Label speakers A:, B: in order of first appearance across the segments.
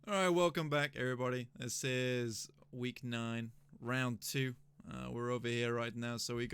A: All right, welcome back, everybody. This is week 9, round 2. We're over here right now, so we're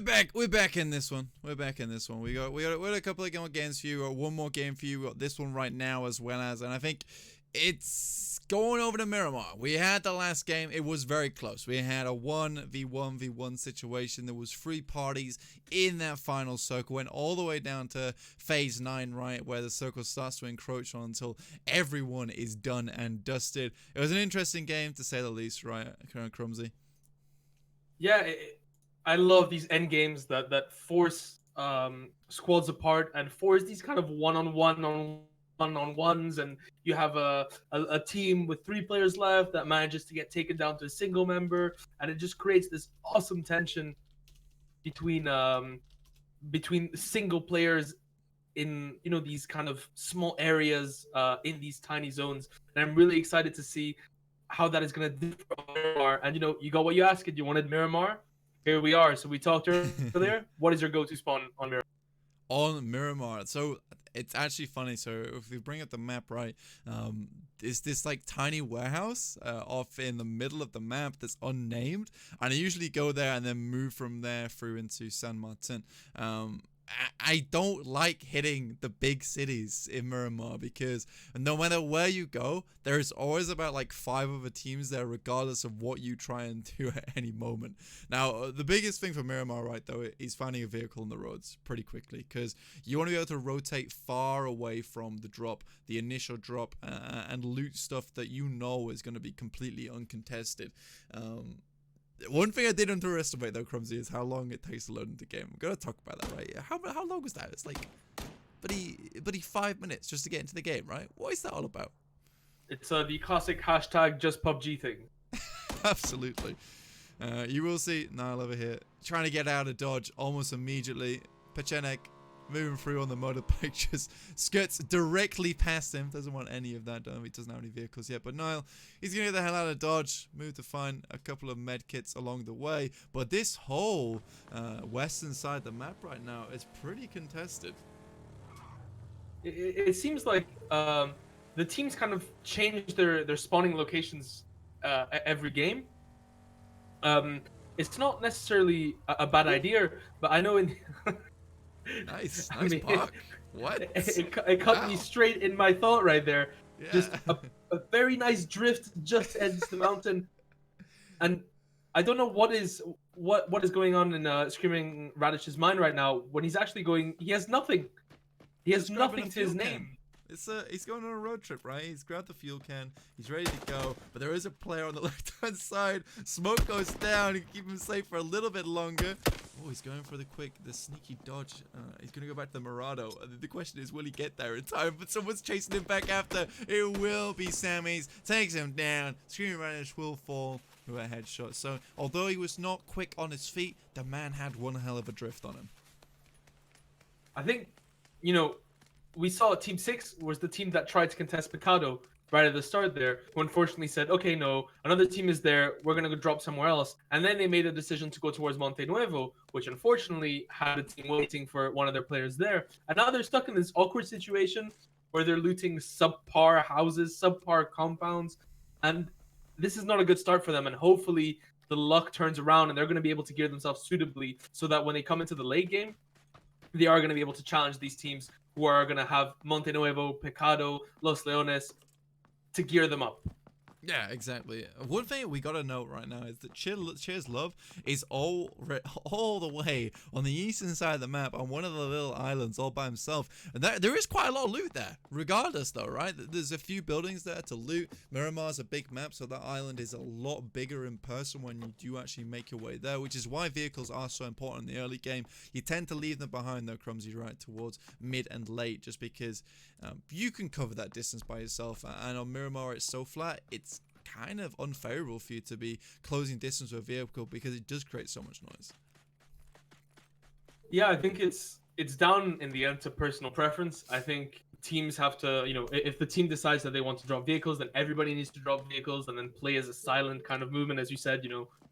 A: back. We're back in this one. We're back in this one. We got a couple of more games for you. We got one more game for you. We got this one right now as well as, and I think it's going over to Miramar. We had the last game. It was very close. We had a 1v1v1 situation. There was 3 parties in that final circle. Went all the way down to phase 9, right, where the circle starts to encroach on until everyone is done and dusted. It was an interesting game, to say the least, right, Crumsy?
B: Yeah, I love these end games that force squads apart and force these kind of one-on-ones, and you have a team with 3 players left that manages to get taken down to a single member, and it just creates this awesome tension between single players in these kind of small areas in these tiny zones. And I'm really excited to see how that is going to differ on Miramar. And you got what you asked. You wanted Miramar. Here we are. So we talked earlier. What is your go-to spawn on Miramar?
A: On Miramar. So it's actually funny. So if we bring up the map, right, is this like tiny warehouse off in the middle of the map that's unnamed, and I usually go there and then move from there through into San Martin. I don't like hitting the big cities in Miramar because no matter where you go, there's always about like 5 other teams there, regardless of what you try and do at any moment. Now, the biggest thing for Miramar, right, though, is finding a vehicle on the roads pretty quickly, because you want to be able to rotate far away from the drop, the initial drop, and loot stuff that you know is going to be completely uncontested. One thing I did underestimate, though, Crumsy, is how long it takes to load into the game. I'm gonna talk about that, right? How long was that? It's like, buddy, 5 minutes just to get into the game, right? What is that all about?
B: It's the classic hashtag just PUBG thing.
A: Absolutely. You will see Niall over here trying to get out of dodge almost immediately. Pechenek moving through on the motorbike, just skirts directly past him. Doesn't want any of that done. He doesn't have any vehicles yet. But Niall, he's going to get the hell out of dodge. Move to find a couple of med kits along the way. But this whole western side of the map right now is pretty contested.
B: It seems like the teams kind of change their spawning locations every game. It's not necessarily a bad idea, but I know in
A: Nice
B: I mean,
A: park. What?
B: it cut me straight in my thought right there.
A: Yeah.
B: Just a very nice drift just ends the mountain, and I don't know what is going on in Screaming Radish's mind right now when he's actually going. He has nothing. He has nothing to his name.
A: He's going on a road trip, right? He's grabbed the fuel can. He's ready to go. But there is a player on the left-hand side. Smoke goes down. You can keep him safe for a little bit longer. Oh, he's going for the sneaky dodge. He's going to go back to the Murado. The question is, will he get there in time? But someone's chasing him back after. It will be Sammy's. Takes him down. Screaming Radish will fall with a headshot. So, although he was not quick on his feet, the man had one hell of a drift on him.
B: I think, we saw Team 6 was the team that tried to contest Picado right at the start there, who unfortunately said, okay, no, another team is there, we're going to go drop somewhere else. And then they made a decision to go towards Monte Nuevo, which unfortunately had a team waiting for one of their players there. And now they're stuck in this awkward situation where they're looting subpar houses, subpar compounds. And this is not a good start for them. And hopefully the luck turns around and they're going to be able to gear themselves suitably so that when they come into the late game, they are going to be able to challenge these teams who are going to have Monte Nuevo, Pecado, Los Leones to gear them up.
A: Yeah, exactly. One thing we gotta note right now is that Cheers Love is all the way on the eastern side of the map on one of the little islands all by himself. And there is quite a lot of loot there, regardless though, right? There's a few buildings there to loot. Miramar's a big map, so that island is a lot bigger in person when you do actually make your way there, which is why vehicles are so important in the early game. You tend to leave them behind though, Crumsy, right, towards mid and late, just because you can cover that distance by yourself. And on Miramar, it's so flat, it's kind of unfavorable for you to be closing distance with a vehicle because it does create so much noise.
B: Yeah, I think it's down in the end to personal preference. I think teams have to, if the team decides that they want to drop vehicles, then everybody needs to drop vehicles and then play as a silent kind of movement, as you said,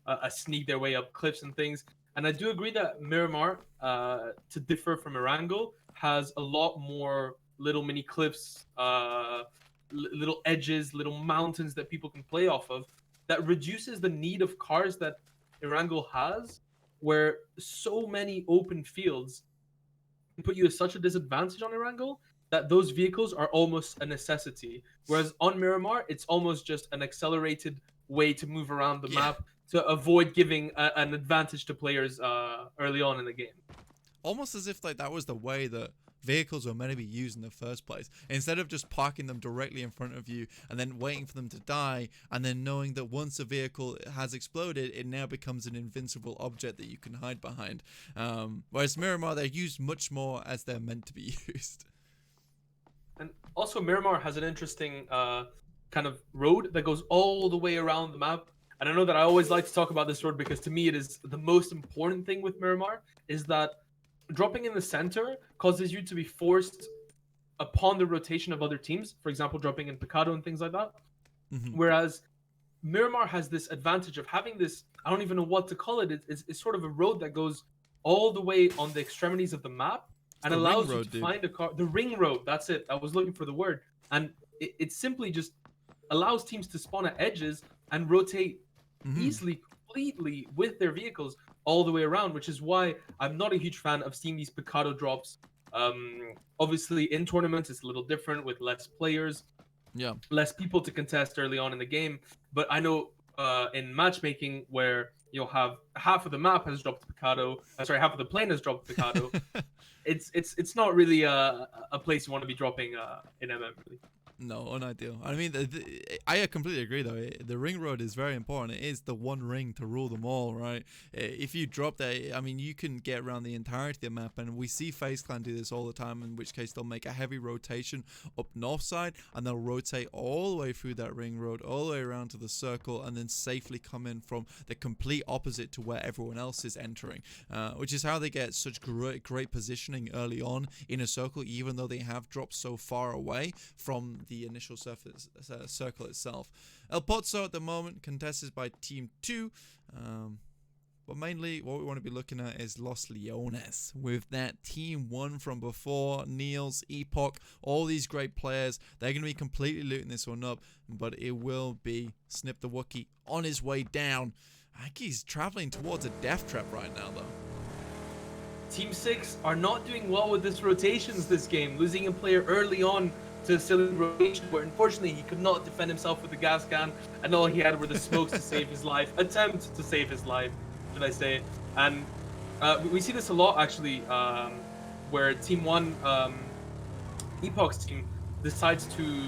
B: a sneak their way up cliffs and things. And I do agree that Miramar, to differ from Erangel, has a lot more little mini cliffs little edges, little mountains that people can play off of, that reduces the need of cars that Erangel has, where so many open fields can put you at such a disadvantage on Erangel that those vehicles are almost a necessity. Whereas on Miramar, it's almost just an accelerated way to move around the
A: Yeah.
B: map to avoid giving an advantage to players early on in the game.
A: Almost as if like that was the way that vehicles were meant to be used in the first place. Instead of just parking them directly in front of you and then waiting for them to die, and then knowing that once a vehicle has exploded, it now becomes an invincible object that you can hide behind. Whereas Miramar, they're used much more as they're meant to be used.
B: And also, Miramar has an interesting kind of road that goes all the way around the map. And I know that I always like to talk about this road because to me it is the most important thing with Miramar, is that dropping in the center causes you to be forced upon the rotation of other teams. For example, dropping in Picado and things like that.
A: Mm-hmm.
B: Whereas Miramar has this advantage of having this, I don't even know what to call it. It's sort of a road that goes all the way on the extremities of the map and
A: the ring
B: allows you
A: road,
B: to
A: dude.
B: find a car. The ring road, that's it. I was looking for the word. And it simply just allows teams to spawn at edges and rotate easily, completely with their vehicles all the way around, which is why I'm not a huge fan of seeing these Picado drops. Obviously, in tournaments, it's a little different with less players,
A: Yeah.
B: less people to contest early on in the game. But I know in matchmaking, where you'll have half of the map has dropped Picado, half of the plane has dropped Picado. It's not really a place you want to be dropping in MM, really.
A: No, unideal. I mean, I completely agree, though. The ring road is very important. It is the one ring to rule them all, right? If you drop that, I mean, you can get around the entirety of the map, and we see FaZe Clan do this all the time, in which case they'll make a heavy rotation up north side, and they'll rotate all the way through that ring road, all the way around to the circle, and then safely come in from the complete opposite to where everyone else is entering, which is how they get such great positioning early on in a circle, even though they have dropped so far away from the initial surface circle itself. El Pozo at the moment contested by Team 2, but mainly what we want to be looking at is Los Leones with that Team 1 from before, Niels, Epoch, all these great players. They're going to be completely looting this one up, but it will be Snip the Wookiee on his way down. I think he's traveling towards a death trap right now, though.
B: Team 6 are not doing well with this rotations this game, losing a player early on to a silly rotation where unfortunately he could not defend himself with the gas can, and all he had were the smokes to save his life, attempt to save his life, should I say. And we see this a lot actually, where Team 1, Epoch's team, decides to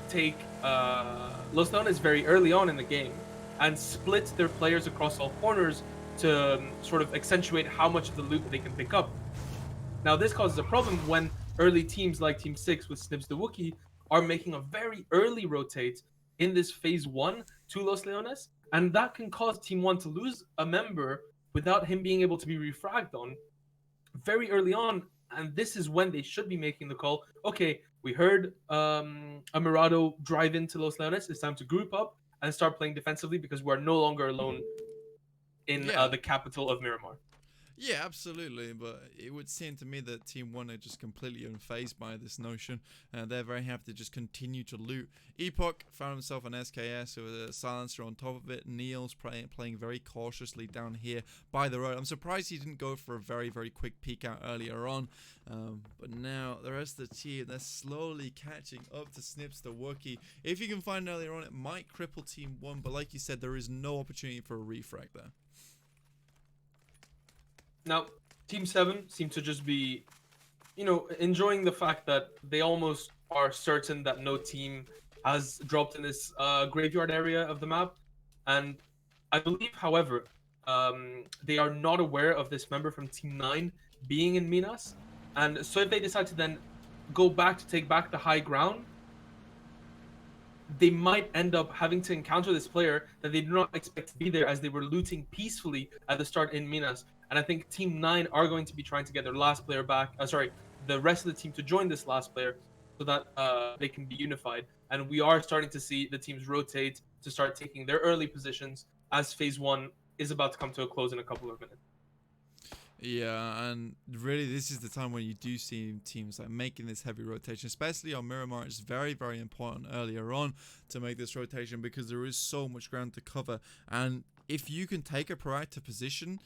B: take Los Leones very early on in the game and split their players across all corners to sort of accentuate how much of the loot they can pick up. Now this causes a problem when early teams like Team 6 with Snips the Wookiee are making a very early rotate in this phase 1 to Los Leones, and that can cause Team 1 to lose a member without him being able to be refragged on very early on. And this is when they should be making the call. Okay, we heard a Mirado drive into Los Leones. It's time to group up and start playing defensively because we're no longer alone in the capital of Miramar.
A: Yeah, absolutely, but it would seem to me that Team 1 are just completely unfazed by this notion. They're very happy to just continue to loot. Epoch found himself an SKS with a silencer on top of it. Niels playing very cautiously down here by the road. I'm surprised he didn't go for a very, very quick peek out earlier on. But now the rest of the team, they're slowly catching up to Snips the Wookiee. If you can find earlier on, it might cripple Team 1, but like you said, there is no opportunity for a refrag there.
B: Now, Team 7 seem to just be, enjoying the fact that they almost are certain that no team has dropped in this graveyard area of the map. And I believe, however, they are not aware of this member from Team 9 being in Minas. And so if they decide to then go back to take back the high ground, they might end up having to encounter this player that they do not expect to be there, as they were looting peacefully at the start in Minas. And I think Team 9 are going to be trying to get their last player back, the rest of the team to join this last player so that they can be unified. And we are starting to see the teams rotate to start taking their early positions as phase 1 is about to come to a close in a couple of minutes.
A: Yeah, and really, this is the time when you do see teams like making this heavy rotation, especially on Miramar. It's very, very important earlier on to make this rotation because there is so much ground to cover. And if you can take a proactive position,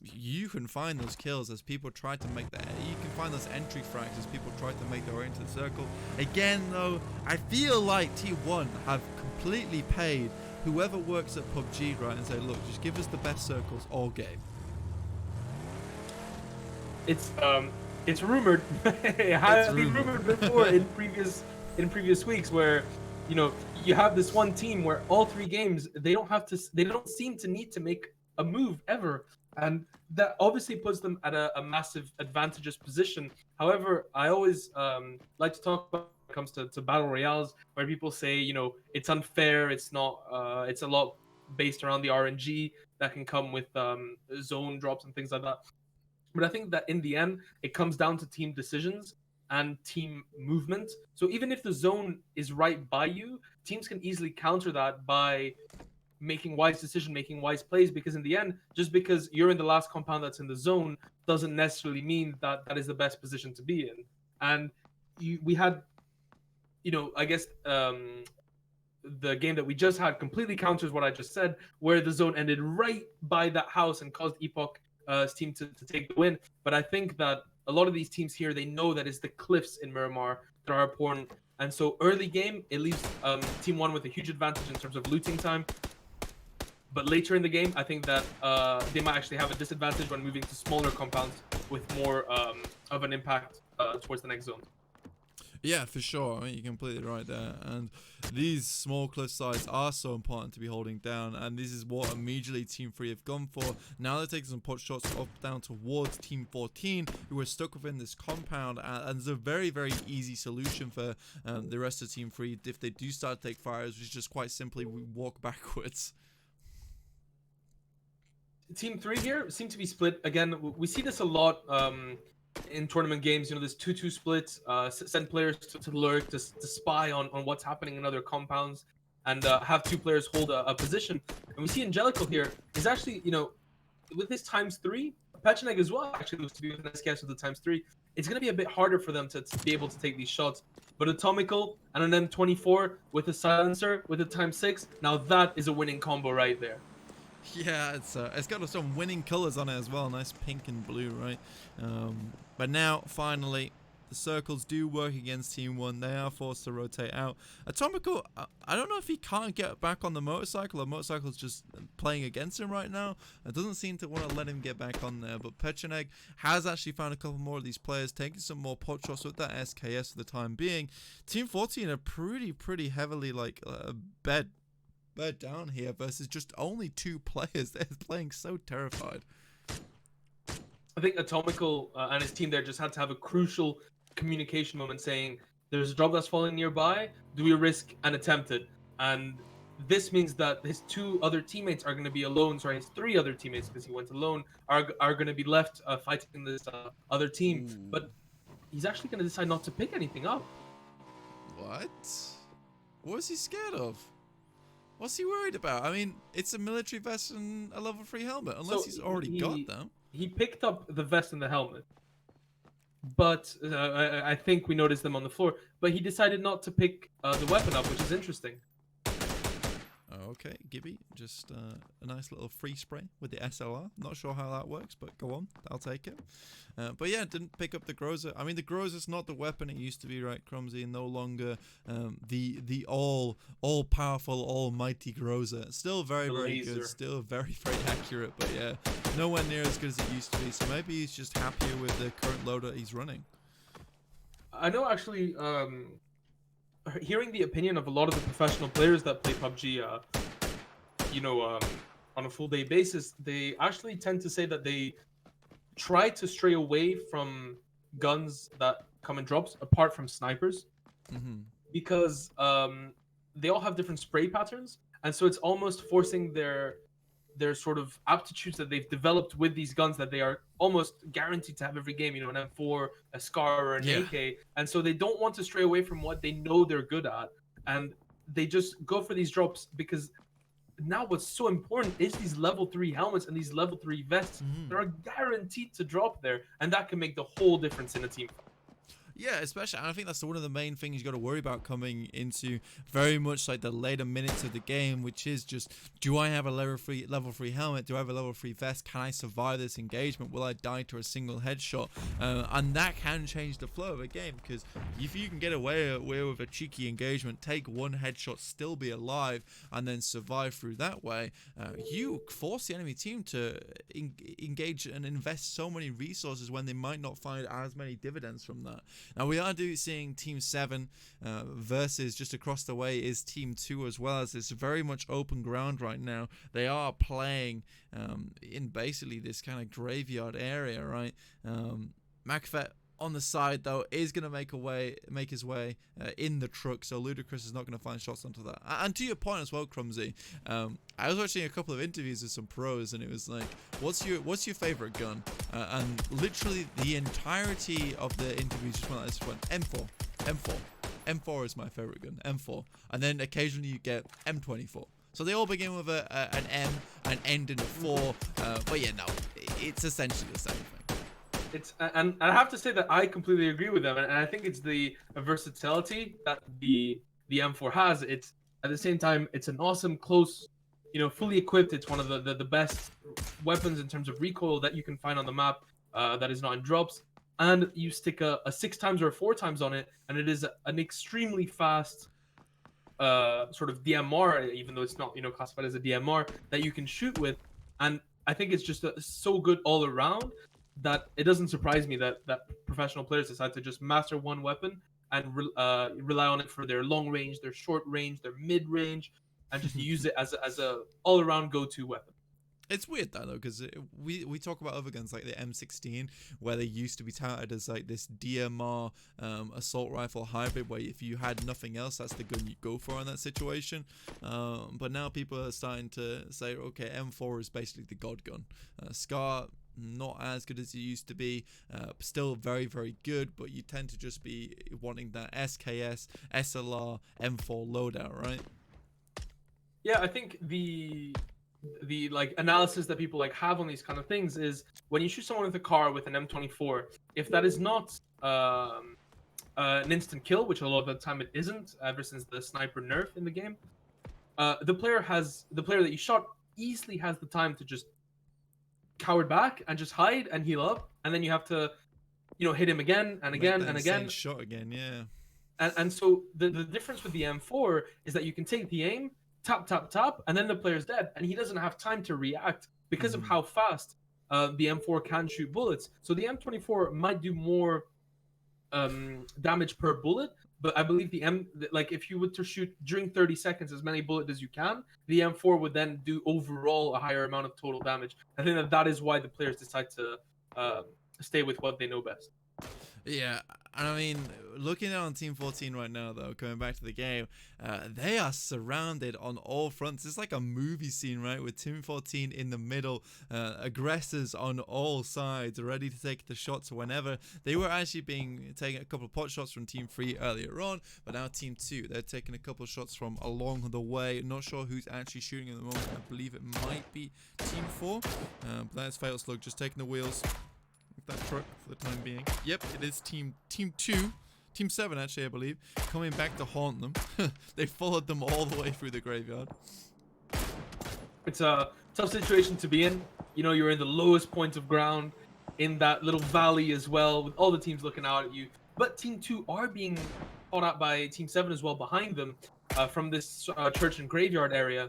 A: you can find those kills as people try to make that. You can find those entry frags as people try to make their way into the circle. Again, though, I feel like T1 have completely paid whoever works at PUBG, right, and say, look, just give us the best circles all game.
B: It's rumored. It has been rumored before in previous weeks where, you know, you have this one team where all 3 games they don't seem to need to make a move ever, and that obviously puts them at a massive advantageous position. However, I always like to talk about when it comes to battle royales, where people say, you know, it's unfair, it's not, it's a lot based around the RNG that can come with zone drops and things like that. But I think that in the end, it comes down to team decisions and team movement. So even if the zone is right by you, teams can easily counter that by making wise decision, making wise plays. Because in the end, just because you're in the last compound that's in the zone doesn't necessarily mean that that is the best position to be in. And we had, you know, I guess the game that we just had completely counters what I just said, where the zone ended right by that house and caused Epoch team to take the win. But I think that a lot of these teams here, they know that it's the cliffs in Miramar that are important. And so early game, it leaves Team 1 with a huge advantage in terms of looting time. But later in the game, I think that they might actually have a disadvantage when moving to smaller compounds with more of an impact towards the next zone.
A: Yeah, for sure. I mean, you're completely right there. And these small cliff sides are so important to be holding down. And this is what immediately Team 3 have gone for. Now they're taking some pot shots up down towards Team 14, who are stuck within this compound. And there's a very, very easy solution for the rest of Team 3 if they do start to take fires, which is just quite simply we walk backwards.
B: Team 3 here seem to be split. Again, we see this a lot in tournament games. You know, this 2-2 split, send players to lurk, to spy on what's happening in other compounds, and have 2 players hold a position. And we see Angelical here is actually, you know, with this ×3, Pecheneg as well actually looks to be with an SKS with the ×3. It's going to be a bit harder for them to be able to take these shots. But Atomical and an M24 with a silencer, with a ×6, now that is a winning combo right there.
A: Yeah, it's got some winning colors on it as well, nice pink and blue, right? But now finally the circles do work against Team 1. They are forced to rotate out. Atomical, I don't know if he can't get back on the motorcycle or motorcycle's just playing against him right now. It doesn't seem to want to let him get back on there. But Pecheneg has actually found a couple more of these players, taking some more pot shots with that SKS for the time being. Team 14 are pretty heavily like bed down here versus just only 2 players. They're playing so terrified.
B: I think Atomical and his team there just had to have a crucial communication moment saying, there's a drop that's falling nearby, do we risk and attempt it? And this means that his 2 other teammates are going to be alone, sorry, his 3 other teammates, because he went alone, are going to be left fighting this other team.
A: Ooh.
B: But he's actually going to decide not to pick anything up.
A: What? What is he scared of? What's he worried about? I mean, it's a military vest and a level 3 helmet, unless he's already got them.
B: He picked up the vest and the helmet, but I think we noticed them on the floor. But he decided not to pick the weapon up, which is interesting.
A: Okay, Gibby, just a nice little free spray with the SLR. Not sure how that works, but go on, I'll take it. But yeah, didn't pick up the Groza. I mean, the Groza's not the weapon it used to be, right, Crumsy? No longer the all-powerful, almighty Groza. Still very good, still very accurate, but yeah, nowhere near as good as it used to be. So maybe he's just happier with the current loader he's running.
B: I know, actually, hearing the opinion of a lot of the professional players that play PUBG, you know, on a full day basis, they actually tend to say that they try to stray away from guns that come in drops, apart from snipers, because they all have different spray patterns, and so it's almost forcing their sort of aptitudes that they've developed with these guns that they are almost guaranteed to have every game, you know, an M4, a SCAR, or an AK. And so they don't want to stray away from what they know they're good at. And they just go for these drops because now what's so important is these level 3 helmets and these level 3 vests that are guaranteed to drop there, and that can make the whole difference in a team.
A: Yeah, especially, and I think that's one of the main things you got to worry about coming into very much like the later minutes of the game, which is just, do I have a level 3 helmet? Do I have a level 3 vest? Can I survive this engagement? Will I die to a single headshot? And that can change the flow of a game, because if you can get away with a cheeky engagement, take one headshot, still be alive, and then survive through that way, you force the enemy team to engage and invest so many resources when they might not find as many dividends from that. Now we are seeing Team 7 versus just across the way is Team 2 as well, as it's very much open ground right now. They are playing in basically this kind of graveyard area, right? Macfet on the side though is going to make his way in the truck, so Ludacris is not going to find shots onto that. And to your point as well, Crumsy, I was watching a couple of interviews with some pros, and it was like, what's your favorite gun? And literally the entirety of the interviews just went like this: M4, M4, M4 is my favorite gun, M4, and then occasionally you get M24. So they all begin with an M and end in a 4, but yeah, no, it's essentially the same thing.
B: And I have to say that I completely agree with them, and I think it's the versatility that the M4 has. It's at the same time, it's an awesome close, fully equipped. It's one of the best weapons in terms of recoil that you can find on the map, that is not in drops. And you stick a 6 times or a 4 times on it, and it is an extremely fast sort of DMR, even though it's not classified as a DMR, that you can shoot with. And I think it's just so good all around that it doesn't surprise me that professional players decide to just master one weapon and rely on it for their long range, their short range, their mid range, and just use it as a all around go-to weapon.
A: It's weird though, because we talk about other guns like the M16, where they used to be touted as like this DMR assault rifle hybrid, where if you had nothing else, that's the gun you go for in that situation. But now people are starting to say, okay, M4 is basically the god gun. Scar, not as good as it used to be, still very, very good, but you tend to just be wanting that SKS, SLR, M4 loadout, right?
B: Yeah, I think the like analysis that people like have on these kind of things is when you shoot someone with a car with an M24, if that is not an instant kill, which a lot of the time it isn't, ever since the sniper nerf in the game, the player that you shot easily has the time to just cower back and just hide and heal up, and then you have to hit him again and again and again.
A: Shot again, yeah.
B: And so the difference with the M4 is that you can take the aim, tap, and then the player's dead, and he doesn't have time to react because of how fast the M4 can shoot bullets. So the M24 might do more damage per bullet, but I believe if you were to shoot during 30 seconds as many bullets as you can, the M4 would then do overall a higher amount of total damage. I think that is why the players decide to stay with what they know best.
A: Yeah, and I mean, looking on Team 14 right now, though, coming back to the game, they are surrounded on all fronts. It's like a movie scene, right, with Team 14 in the middle, aggressors on all sides, ready to take the shots whenever. They were actually taking a couple of pot shots from Team 3 earlier on, but now Team 2, they're taking a couple of shots from along the way. Not sure who's actually shooting at the moment. I believe it might be Team 4, but that's Fatal Slug just taking the wheels. That truck for the time being. Yep, it is Team 2, Team 7 actually, I believe, coming back to haunt them. They followed them all the way through the graveyard.
B: It's a tough situation to be in. You're in the lowest point of ground in that little valley as well, with all the teams looking out at you. But Team 2 are being fought out by Team 7 as well behind them, from this church and graveyard area.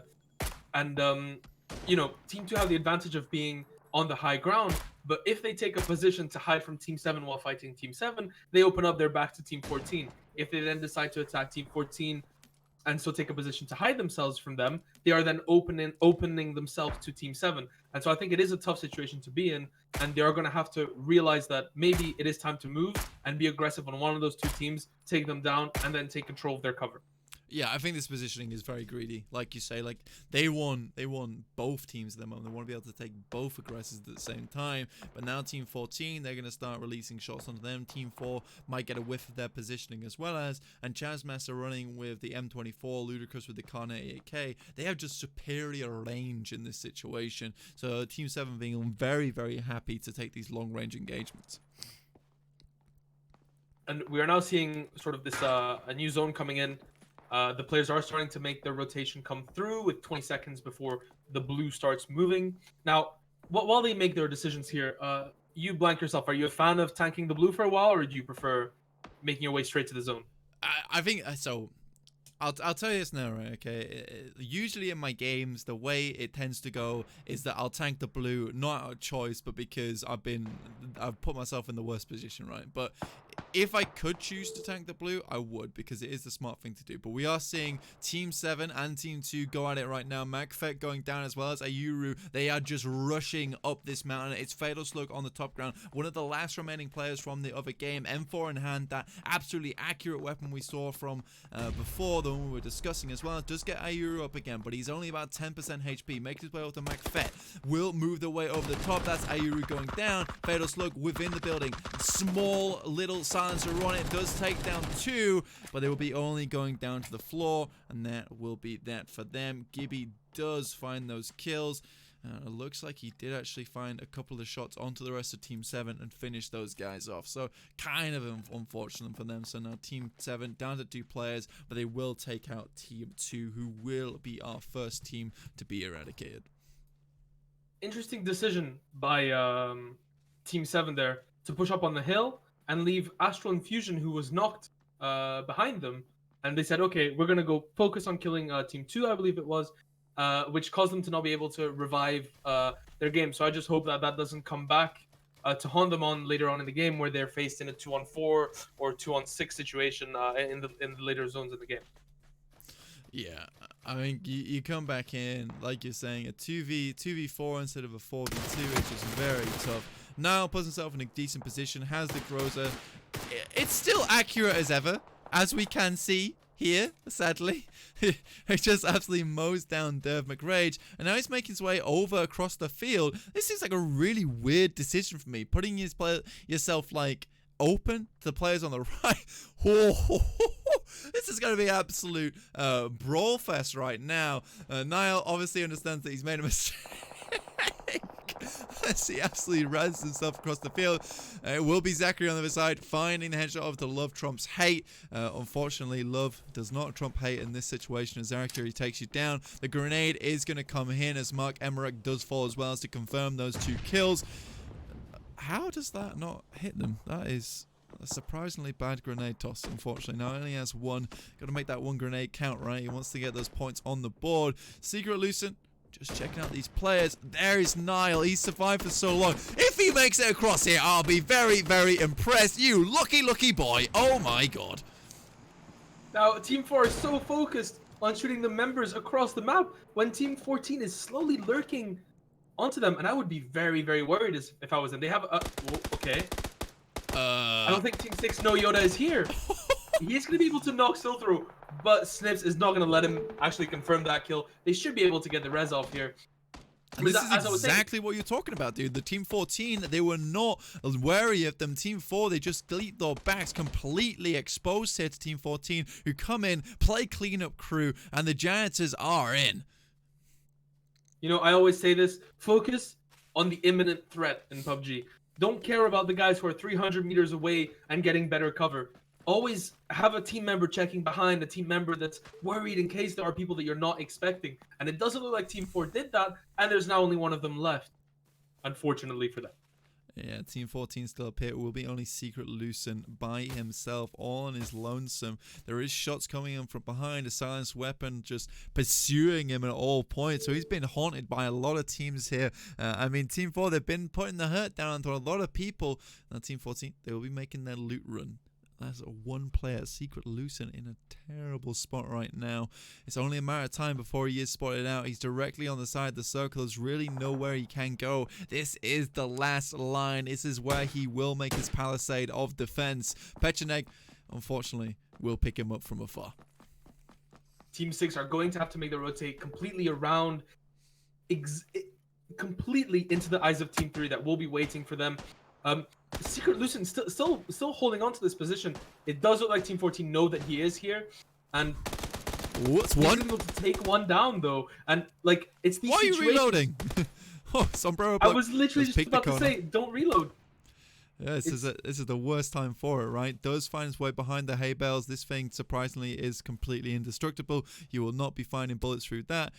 B: And Team 2 have the advantage of being on the high ground, but if they take a position to hide from Team 7 while fighting Team 7, they open up their back to Team 14. If they then decide to attack Team 14 and so take a position to hide themselves from them, they are then opening themselves to Team 7. And so I think it is a tough situation to be in, and they are going to have to realize that maybe it is time to move and be aggressive on one of those two teams, take them down, and then take control of their cover.
A: Yeah, I think this positioning is very greedy. Like you say, like they want both teams at the moment. They want to be able to take both aggressors at the same time. But now Team 14, they're going to start releasing shots onto them. Team 4 might get a whiff of their positioning as well as. And Chazmas are running with the M24, Ludicrous with the Karna 8K. They have just superior range in this situation. So Team 7 being very, very happy to take these long-range engagements.
B: And we are now seeing sort of this a new zone coming in. The players are starting to make their rotation come through with 20 seconds before the blue starts moving. Now, while they make their decisions here, you blank yourself. Are you a fan of tanking the blue for a while, or do you prefer making your way straight to the zone?
A: I think so. I'll tell you this now, right? Okay. Usually in my games, the way it tends to go is that I'll tank the blue, not out of choice, but because I've put myself in the worst position, right? But if I could choose to tank the blue, I would, because it is the smart thing to do. But we are seeing Team 7 and Team 2 go at it right now. Macfet going down as well as Ayuru. They are just rushing up this mountain. It's Fatal Slug on the top ground. One of the last remaining players from the other game. M4 in hand, that absolutely accurate weapon we saw from before, the one we were discussing as well. Does get Ayuru up again, but he's only about 10% HP. Makes his way over to Macfet. Will move the way over the top. That's Ayuru going down. Fatal Slug within the building. Small little silencer on it. Does take down 2, but they will be only going down to the floor, and that will be that for them. Gibby does find those kills. It looks like he did actually find a couple of shots onto the rest of Team 7 and finish those guys off. So kind of unfortunate for them. So now Team 7 down to 2 players, but they will take out Team 2, who will be our first team to be eradicated.
B: Interesting decision by Team 7 there to push up on the hill and leave Astral Infusion, who was knocked behind them. And they said, okay, we're going to go focus on killing Team 2, I believe it was, which caused them to not be able to revive their game. So I just hope that that doesn't come back to haunt them on later on in the game, where they're faced in a 2-on-4 or 2-on-6 situation in the later zones of the game.
A: Yeah, I mean, you come back in, like you're saying, a 2v4 instead of a 4v2, which is very tough. Niall puts himself in a decent position, has the Groza. It's still accurate as ever, as we can see here, sadly. He just absolutely mows down Derv McRage, and now he's making his way over across the field. This seems like a really weird decision for me, putting yourself like open to the players on the right. This is going to be absolute brawl fest right now. Niall obviously understands that he's made a mistake. As he absolutely runs himself across the field. It will be Zachary on the other side, finding the headshot over to Love trumps hate. Unfortunately, Love does not trump hate in this situation as Zachary takes you down. The grenade is going to come in as Mark Emmerich does fall as well as to confirm those 2 kills. How does that not hit them? That is a surprisingly bad grenade toss, unfortunately. Now, he only has 1. Got to make that 1 grenade count, right? He wants to get those points on the board. Secret Lucent, just checking out these players. There is Niall. He survived for so long. If he makes it across here, I'll be very, very impressed. You lucky, lucky boy. Oh my god.
B: Now, Team 4 is so focused on shooting the members across the map when Team 14 is slowly lurking onto them. And I would be very, very worried if I was them. They have a... okay. I don't think Team 6 No Yoda is here. He's going to be able to knock still through, but Snips is not going to let him actually confirm that kill. They should be able to get the res off here.
A: And this is exactly what you're talking about, dude. The Team 14, they were not wary of them. Team 4, they just delete their backs, completely exposed here to Team 14, who come in, play cleanup crew, and the Janitors are in.
B: You know, I always say this, focus on the imminent threat in PUBG. Don't care about the guys who are 300 meters away and getting better cover. Always have a team member checking behind, a team member that's worried in case there are people that you're not expecting. And it doesn't look like Team 4 did that, and there's now only one of them left, unfortunately for them.
A: Yeah, Team 14 still up here. It will be only Secret Lucent by himself, all on his lonesome. There is shots coming in from behind, a silenced weapon just pursuing him at all points. So he's been haunted by a lot of teams here. I mean, Team 4, they've been putting the hurt down to a lot of people. Now, Team 14, they will be making their loot run. That's a 1-player, Secret Lucent, in a terrible spot right now. It's only a matter of time before he is spotted out. He's directly on the side of the circle. There's really nowhere he can go. This is the last line. This is where he will make his palisade of defense. Pechenek, unfortunately, will pick him up from afar.
B: Team 6 are going to have to make the rotate completely around, completely into the eyes of Team 3 that will be waiting for them. Secret Lucian still holding on to this position. It does look like Team 14 know that he is here, and
A: what's
B: he's
A: one?
B: able to take one down though. And like, it's these
A: Why are you
B: situations.
A: reloading? Oh, Sombrero.
B: I was literally just about to say, don't reload.
A: Yeah, this is the worst time for it, right? Does find its way behind the hay bales. This thing, surprisingly, is completely indestructible. You will not be finding bullets through that.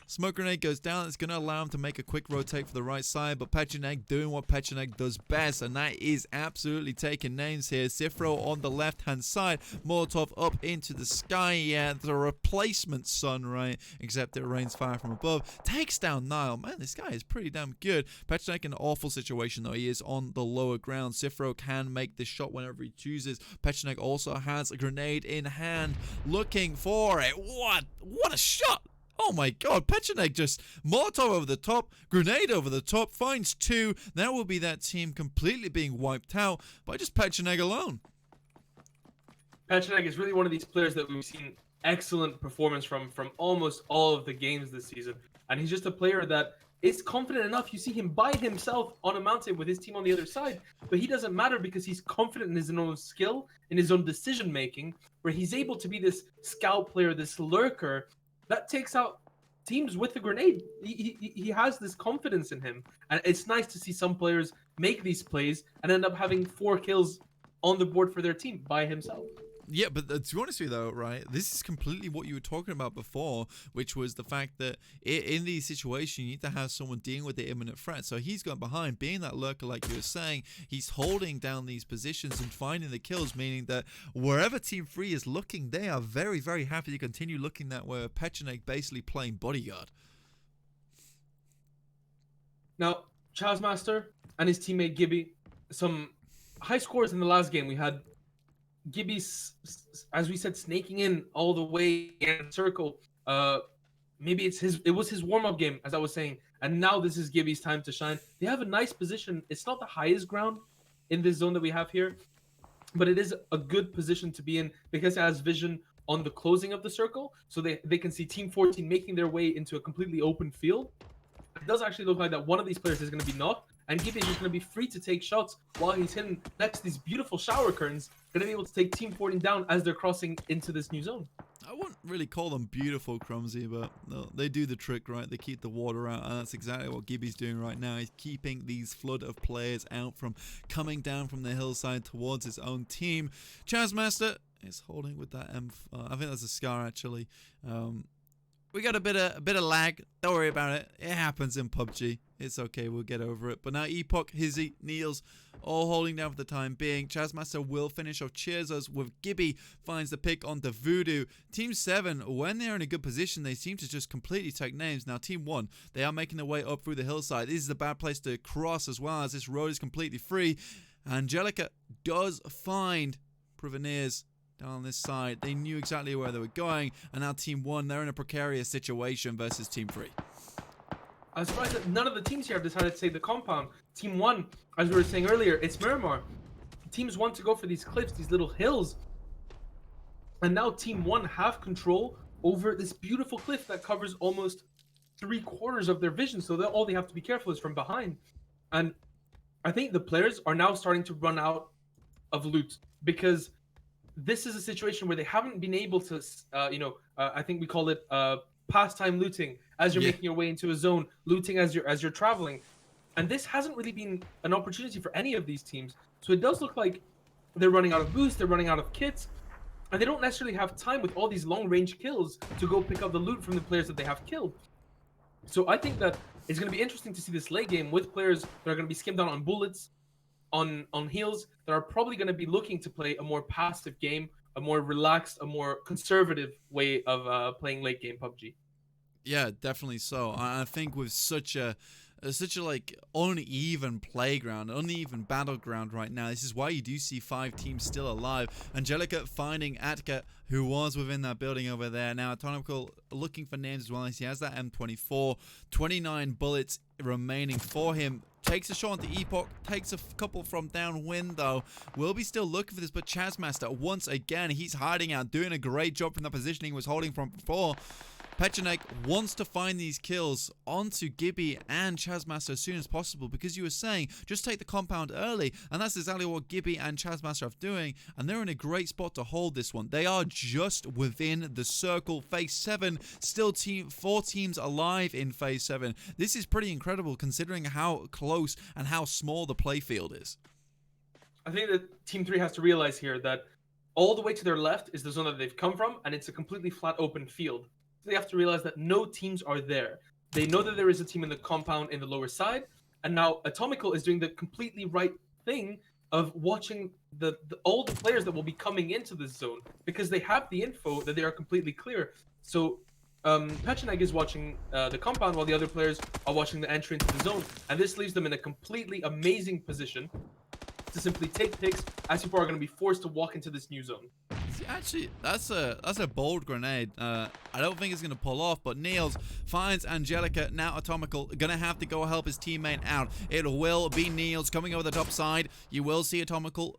A: Smoke grenade goes down. It's going to allow him to make a quick rotate for the right side, but Petronek doing what Petronek does best, and that is absolutely taking names here. Sifro on the left-hand side. Molotov up into the sky. Yeah, the replacement sun, right? Except it rains fire from above. Takes down Nile. Man, this guy is pretty damn good. Petronek in an awful situation, though. He is on the lower ground. Sifro can make this shot whenever he chooses. Petronek also has a grenade in hand, looking for it. What a shot! Oh my god, Petronek just Molotov over the top, grenade over the top, finds two. That will be that team completely being wiped out by just Petronek alone.
B: Petronek is really one of these players that we've seen excellent performance from almost all of the games this season. And he's just a player that is confident enough. You see him by himself on a mountain with his team on the other side, but he doesn't matter because he's confident in his own skill, in his own decision making, where he's able to be this scout player, this lurker that takes out teams with the grenade. He has this confidence in him, and it's nice to see some players make these plays and end up having 4 kills on the board for their team by himself.
A: Yeah, but to be honest with you, though, right, this is completely what you were talking about before, which was the fact that in these situations, you need to have someone dealing with the imminent threat. So he's gone behind, being that lurker, like you were saying. He's holding down these positions and finding the kills, meaning that wherever Team 3 is looking, they are very, very happy to continue looking that way. Petronek basically playing bodyguard.
B: Now, Chazmaster and his teammate Gibby, some high scores in the last game. We had Gibby's, as we said, snaking in all the way in a circle. Maybe it was his warm-up game, as I was saying, and now this is Gibby's time to shine. They have a nice position. It's not the highest ground in this zone that we have here, but it is a good position to be in because it has vision on the closing of the circle, so they can see Team 14 making their way into a completely open field. It does actually look like that one of these players is going to be knocked, and Gibby is just going to be free to take shots while he's hidden next to these beautiful shower curtains, going to be able to take Team 14 down as they're crossing into this new zone.
A: I wouldn't really call them beautiful, Crumsy, but no, they do the trick, right? They keep the water out, and that's exactly what Gibby's doing right now. He's keeping these flood of players out from coming down from the hillside towards his own team. Chazmaster is holding with that I think that's a Scar, actually. We got a bit of lag. Don't worry about it. It happens in PUBG. It's okay. We'll get over it. But now Epoch, Hizzy, Niels, all holding down for the time being. Chazmaster will finish off Cheerzos with Gibby finds the pick onto Voodoo. Team 7, when they're in a good position, they seem to just completely take names. Now Team 1, they are making their way up through the hillside. This is a bad place to cross as well, as this road is completely free. Angelica does find Preveniers down this side. They knew exactly where they were going, and now Team 1, they're in a precarious situation versus Team 3.
B: I was surprised that none of the teams here have decided to take the compound. Team 1, as we were saying earlier, it's Miramar. Teams want to go for these cliffs, these little hills. And now Team 1 have control over this beautiful cliff that covers almost 3/4 of their vision. So all they have to be careful is from behind. And I think the players are now starting to run out of loot, because this is a situation where they haven't been able to, I think we call it pastime looting, as you're making your way into a zone, looting as you're traveling, and this hasn't really been an opportunity for any of these teams. So it does look like they're running out of boosts, they're running out of kits, and they don't necessarily have time with all these long-range kills to go pick up the loot from the players that they have killed. So I think that it's going to be interesting to see this late game with players that are going to be skimmed down on bullets, on heals, that are probably going to be looking to play a more passive game, a more relaxed, a more conservative way of playing late game PUBG.
A: Yeah, definitely so. I think with such a such a like uneven playground, uneven battleground right now. This is why you do see 5 teams still alive. Angelica finding Atka, who was within that building over there. Now Atomical looking for names as well, as he has that M24, 29 bullets remaining for him. Takes a shot on the Epoch, takes a couple from downwind though. Will be still looking for this, but Chazmaster, once again, he's hiding out, doing a great job from the positioning he was holding from before. Petronek wants to find these kills onto Gibby and Chazmaster as soon as possible, because you were saying, just take the compound early, and that's exactly what Gibby and Chazmaster are doing, and they're in a great spot to hold this one. They are just within the circle. Phase 7, still 4 teams alive in Phase 7. This is pretty incredible considering how close and how small the playfield is.
B: I think that Team 3 has to realize here that all the way to their left is the zone that they've come from, and it's a completely flat open field. They have to realize that no teams are there. They know that there is a team in the compound in the lower side, and now Atomical is doing the completely right thing of watching all the players that will be coming into this zone, because they have the info that they are completely clear. So Petronek is watching the compound while the other players are watching the entry into the zone, and this leaves them in a completely amazing position to simply take picks as people are going to be forced to walk into this new zone.
A: See, actually, that's a bold grenade. I don't think it's going to pull off, but Niels finds Angelica. Now Atomical going to have to go help his teammate out. It will be Niels coming over the top side. You will see Atomical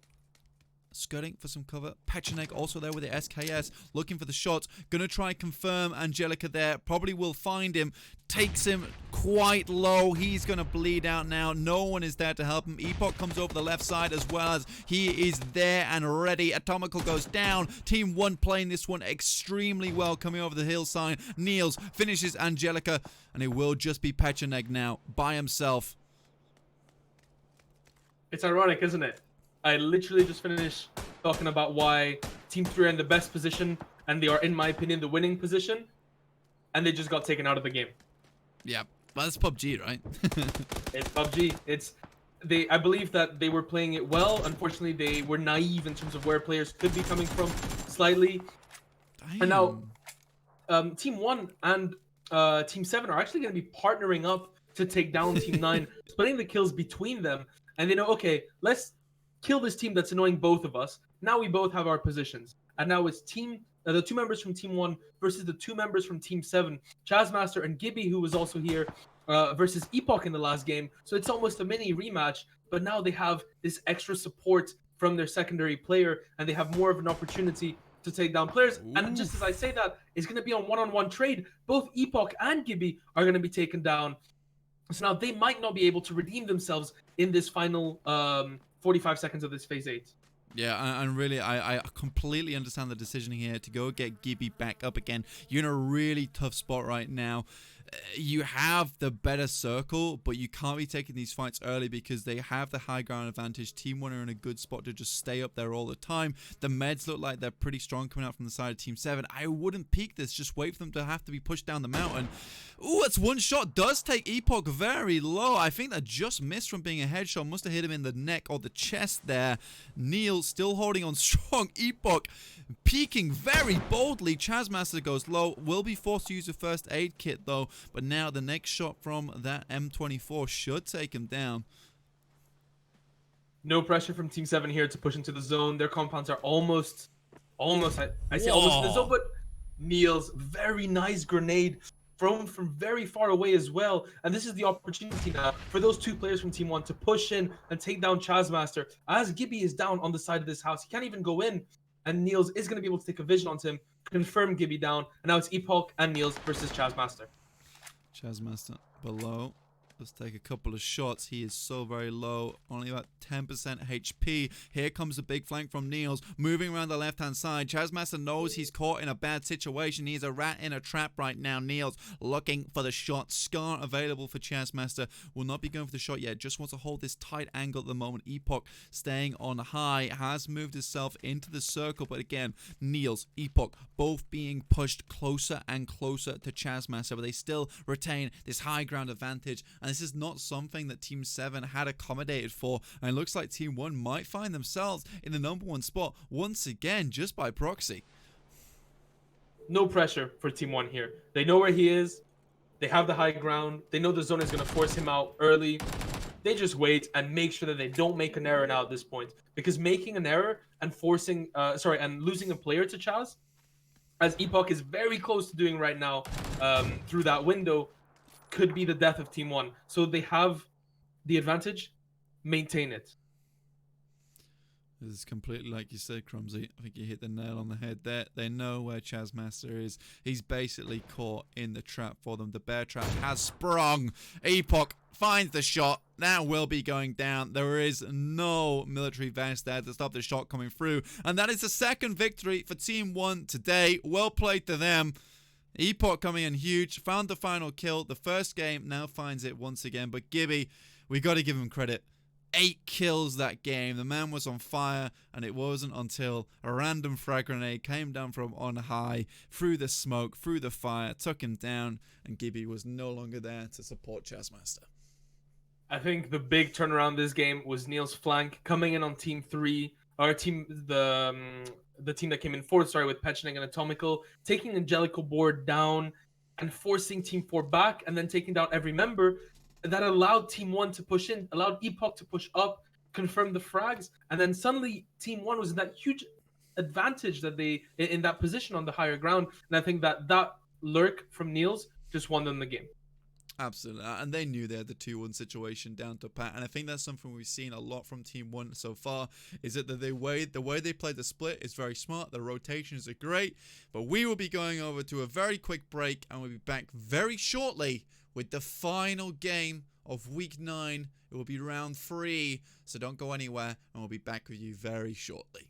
A: skirting for some cover. Petronek also there with the SKS, looking for the shots. Gonna try and confirm Angelica there. Probably will find him. Takes him quite low. He's gonna bleed out now. No one is there to help him. Epoch comes over the left side as well, as he is there and ready. Atomical goes down. Team 1 playing this one extremely well, coming over the hillside. Niels finishes Angelica, and it will just be Petronek now by himself.
B: It's ironic, isn't it? I literally just finished talking about why Team 3 are in the best position, and they are, in my opinion, the winning position, and they just got taken out of the game.
A: Yeah, well, that's PUBG, right?
B: It's PUBG. I believe that they were playing it well. Unfortunately, they were naive in terms of where players could be coming from, slightly.
A: Damn.
B: And now, Team 1 and Team 7 are actually going to be partnering up to take down Team 9, splitting the kills between them. And they know, okay, let's kill this team that's annoying both of us. Now we both have our positions. And now it's the 2 members from Team 1 versus the 2 members from Team 7. Chazmaster and Gibby, who was also here, versus Epoch in the last game. So it's almost a mini rematch, but now they have this extra support from their secondary player, and they have more of an opportunity to take down players. Ooh. And just as I say that, it's going to be on one-on-one trade. Both Epoch and Gibby are going to be taken down. So now they might not be able to redeem themselves in this final 45 seconds of this Phase 8.
A: Yeah, and really, I completely understand the decision here to go get Gibby back up again. You're in a really tough spot right now. You have the better circle, but you can't be taking these fights early because they have the high ground advantage. Team 1 are in a good spot to just stay up there all the time. The meds look like they're pretty strong coming out from the side of Team 7. I wouldn't peek this. Just wait for them to have to be pushed down the mountain. Ooh, that's one shot. Does take Epoch very low. I think that just missed from being a headshot. Must have hit him in the neck or the chest there. Neil still holding on strong. Epoch peeking very boldly. Chazmaster goes low. Will be forced to use a first aid kit though. But now the next shot from that M24 should take him down.
B: No pressure from Team 7 here to push into the zone. Their compounds are almost I say almost in the zone, but Neil's very nice grenade thrown from very far away as well. And this is the opportunity now for those 2 players from Team 1 to push in and take down Chazmaster. As Gibby is down on the side of this house, he can't even go in. And Niels is going to be able to take a vision onto him, confirm Gibby down. And now it's Epoch and Niels versus Chazmaster.
A: Chazmaster below. Let's take a couple of shots. He is so very low, only about 10% HP. Here comes the big flank from Niels, moving around the left-hand side. Chazmaster knows he's caught in a bad situation. He's a rat in a trap right now. Niels looking for the shot. Scar available for Chazmaster. Will not be going for the shot yet. Just wants to hold this tight angle at the moment. Epoch staying on high. Has moved himself into the circle, but again, Niels, Epoch, both being pushed closer and closer to Chazmaster, but they still retain this high ground advantage. And this is not something that Team 7 had accommodated for. And it looks like Team 1 might find themselves in the #1 spot once again, just by proxy.
B: No pressure for Team 1 here. They know where he is. They have the high ground. They know the zone is going to force him out early. They just wait and make sure that they don't make an error now at this point. Because making an error and and losing a player to Chaz, as Epoch is very close to doing right now through that window, could be the death of Team 1. So they have the advantage. Maintain it.
A: This is completely like you said, Crumsy. I think you hit the nail on the head there. They know where Chazmaster is. He's basically caught in the trap for them. The bear trap has sprung. Epoch finds the shot. Now will be going down. There is no military vest there to stop the shot coming through. And that is the second victory for Team 1 today. Well played to them. Epoch coming in huge. Found the final kill. The first game now finds it once again. But Gibby, we got to give him credit. 8 kills that game. The man was on fire, and it wasn't until a random frag grenade came down from on high, through the smoke, through the fire, took him down, and Gibby was no longer there to support Chazmaster.
B: I think the big turnaround this game was Neil's flank coming in on Team 3, or the team that came in fourth, with Pechenik and Atomical, taking Angelical Board down and forcing Team 4 back, and then taking down every member. That allowed Team 1 to push in, allowed Epoch to push up, confirm the frags, and then suddenly Team 1 was in that huge advantage that they in that position on the higher ground. And I think that lurk from Niels just won them the game.
A: Absolutely, and they knew they had the 2-1 situation down to pat, and I think that's something we've seen a lot from Team 1 so far, is that the way they play the split is very smart, the rotations are great, but we will be going over to a very quick break, and we'll be back very shortly with the final game of Week 9. It will be round 3, so don't go anywhere, and we'll be back with you very shortly.